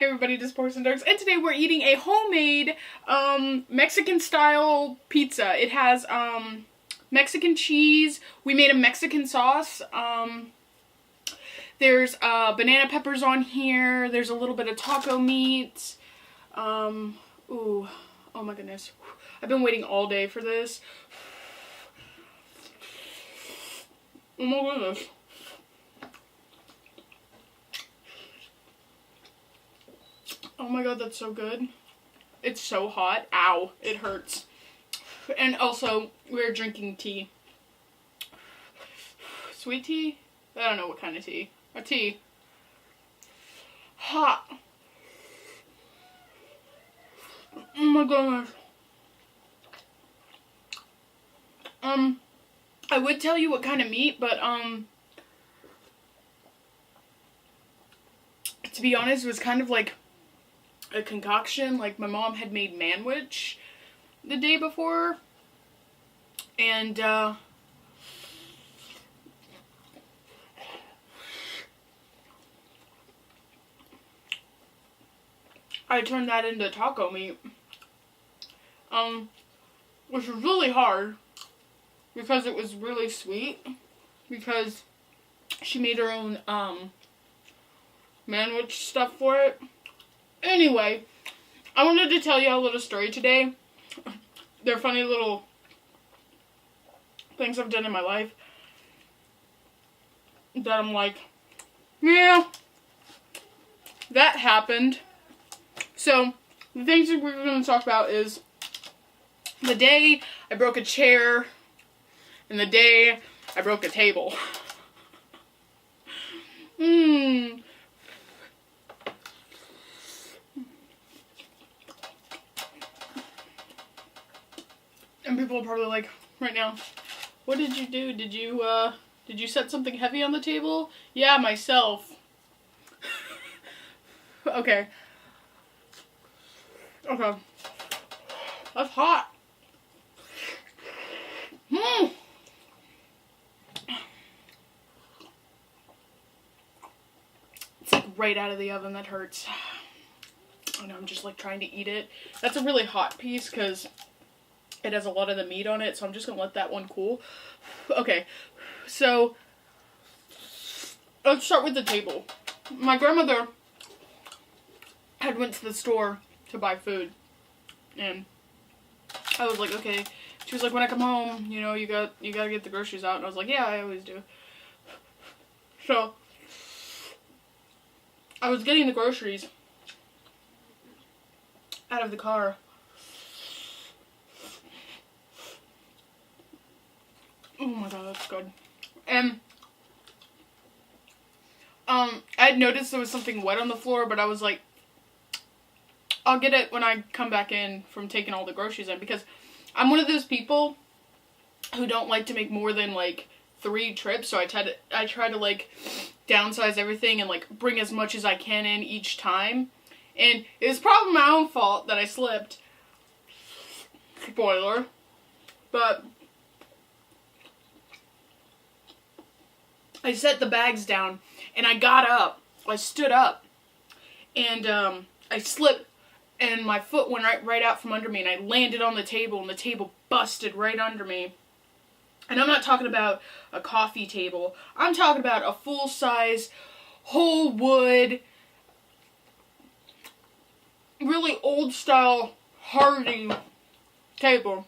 Hey everybody, this is Sporks and Dorks, and today we're eating a homemade Mexican style pizza. It has Mexican cheese. We made a Mexican sauce. There's banana peppers on here. There's a little bit of taco meat. Ooh, oh my goodness. I've been waiting all day for this. Oh my goodness. Oh my god, that's so good. It's so hot. Ow, it hurts. And also, we're drinking tea. Sweet tea? I don't know what kind of tea. A tea. Hot. Oh my goodness. I would tell you what kind of meat, but, to be honest, it was kind of like a concoction. Like, my mom had made manwich the day before, and I turned that into taco meat, which was really hard because it was really sweet, because she made her own manwich stuff for it. Anyway, I wanted to tell you a little story today. They're funny little things I've done in my life that I'm like, yeah, that happened. So, the things that we're going to talk about is the day I broke a chair and the day I broke a table. And people are probably like, right now, what did you do? Did you set something heavy on the table? Yeah, myself. Okay. Okay. That's hot. It's like right out of the oven. That hurts. I know, I'm just like trying to eat it. That's a really hot piece because it has a lot of the meat on it, so I'm just gonna let that one cool. Okay, so let's start with the table. My grandmother had went to the store to buy food, and I was like, okay. She was like, when I come home, you know, you gotta get the groceries out, and I was like, yeah, I always do. So I was getting the groceries out of the car. Oh my god, that's good. And I had noticed there was something wet on the floor, but I was like, I'll get it when I come back in from taking all the groceries in, because I'm one of those people who don't like to make more than like 3 trips, so I try to like downsize everything and like bring as much as I can in each time. And it was probably my own fault that I slipped. Spoiler. But I set the bags down, and I got up. I stood up, and I slipped, and my foot went right out from under me, and I landed on the table, and the table busted right under me. And I'm not talking about a coffee table. I'm talking about a full-size, whole wood, really old-style, hardy table.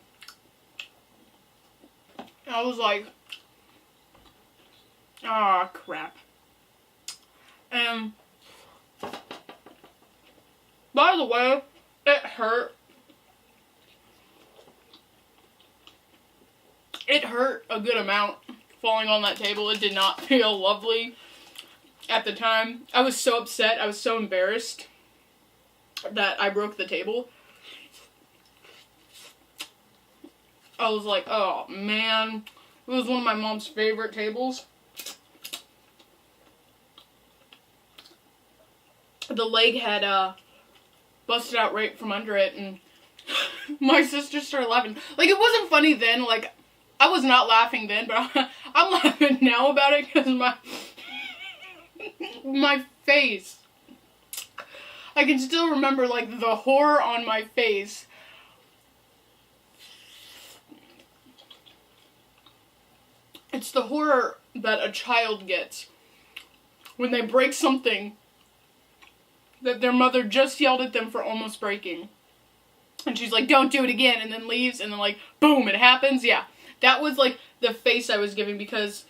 And I was like, ah, crap. And by the way, it hurt. It hurt a good amount falling on that table. It did not feel lovely at the time. I was so upset. I was so embarrassed that I broke the table. I was like, oh man. It was one of my mom's favorite tables. The leg had busted out right from under it, and my sister started laughing. Like, it wasn't funny then, like, I was not laughing then, but I'm laughing now about it because my face. I can still remember, like, the horror on my face. It's the horror that a child gets when they break something that their mother just yelled at them for almost breaking. And she's like, don't do it again, and then leaves, and then, like, boom, it happens. Yeah, that was, like, the face I was giving, because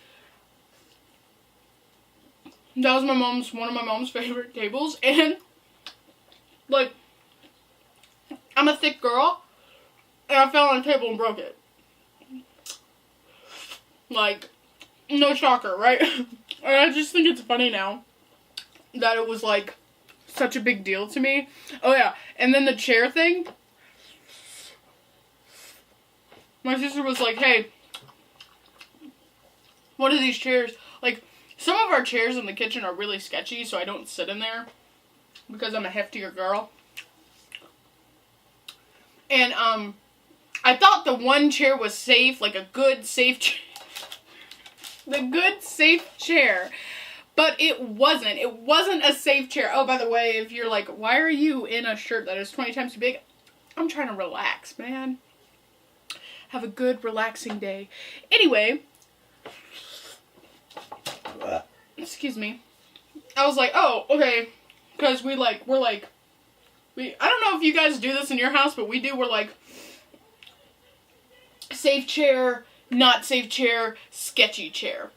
that was one of my mom's favorite tables, and, like, I'm a thick girl, and I fell on a table and broke it. Like, no shocker, right? And I just think it's funny now that it was, like, such a big deal to me. Oh, yeah, and then the chair thing. My sister was like, hey, what are these chairs? Like, some of our chairs in the kitchen are really sketchy, so I don't sit in there because I'm a heftier girl. And, I thought the one chair was safe, like a good, safe chair. The good, safe chair. But it wasn't. It wasn't a safe chair. Oh, by the way, if you're like, why are you in a shirt that is 20 times too big? I'm trying to relax, man. Have a good, relaxing day. Anyway. Excuse me. I was like, oh, okay. Because I don't know if you guys do this in your house, but we do. We're like, safe chair, not safe chair, sketchy chair.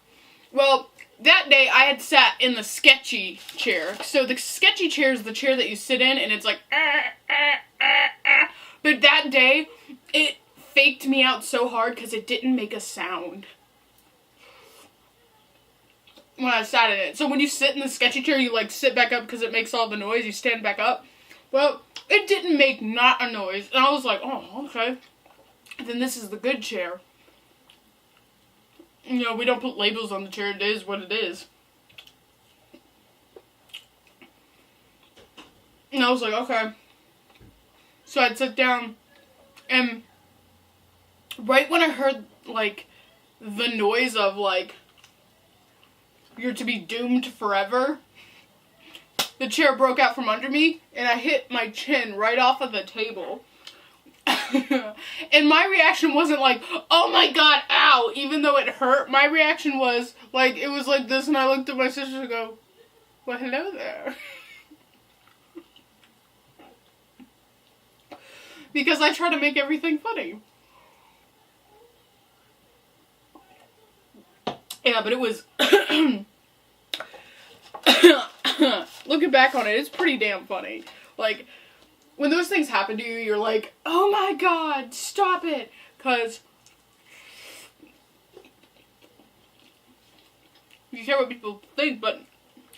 Well, that day I had sat in the sketchy chair. So the sketchy chair is the chair that you sit in and it's like, But that day, it faked me out so hard because it didn't make a sound when I sat in it. So when you sit in the sketchy chair, you like sit back up because it makes all the noise. You stand back up. Well, it didn't make not a noise. And I was like, oh, okay. Then this is the good chair. You know, we don't put labels on the chair. It is what it is. And I was like, okay. So I'd sit down, and right when I heard, like, the noise of, like, you're to be doomed forever, the chair broke out from under me, and I hit my chin right off of the table. And my reaction wasn't like, oh my god, ow, even though it hurt. My reaction was, like, it was like this, and I looked at my sister and go, well, hello there. Because I try to make everything funny. Yeah, but it was... Looking back on it, it's pretty damn funny. Like, when those things happen to you, you're like, oh my god, stop it. Because you care what people think, but,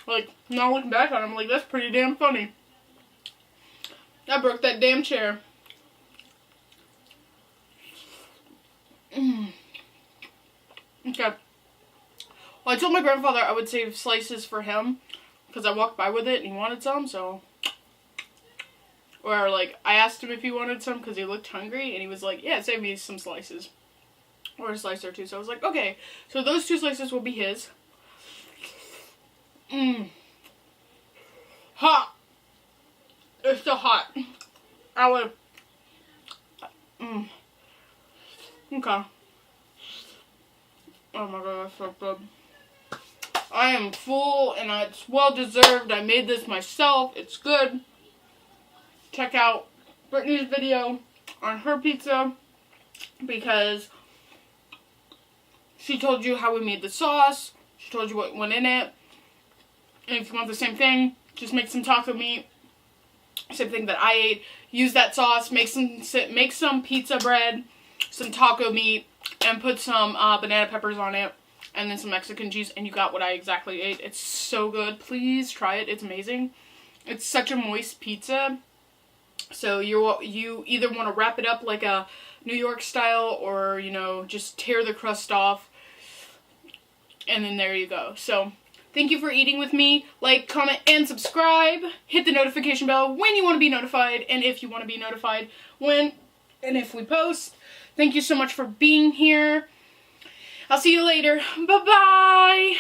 like, now looking back on it, I'm like, that's pretty damn funny. I broke that damn chair. Okay. Well, I told my grandfather I would save slices for him because I walked by with it and he wanted some, so. Or, like, I asked him if he wanted some because he looked hungry and he was like, yeah, save me some slices. Or a slice or two. So I was like, okay. So those 2 slices will be his. Hot. It's still hot. I would. Okay. Oh my god, that's so good. I am full and it's well deserved. I made this myself. It's good. Check out Brittany's video on her pizza because she told you how we made the sauce. She told you what went in it. And if you want the same thing, just make some taco meat. Same thing that I ate. Use that sauce. Make some pizza bread, some taco meat, and put some banana peppers on it, and then some Mexican cheese, and you got what I exactly ate. It's so good. Please try it. It's amazing. It's such a moist pizza. So you either want to wrap it up like a New York style, or, you know, just tear the crust off, and then there you go. So thank you for eating with me. Like, comment, and subscribe. Hit the notification bell when you want to be notified, and if you want to be notified when and if we post. Thank you so much for being here. I'll see you later. Bye-bye.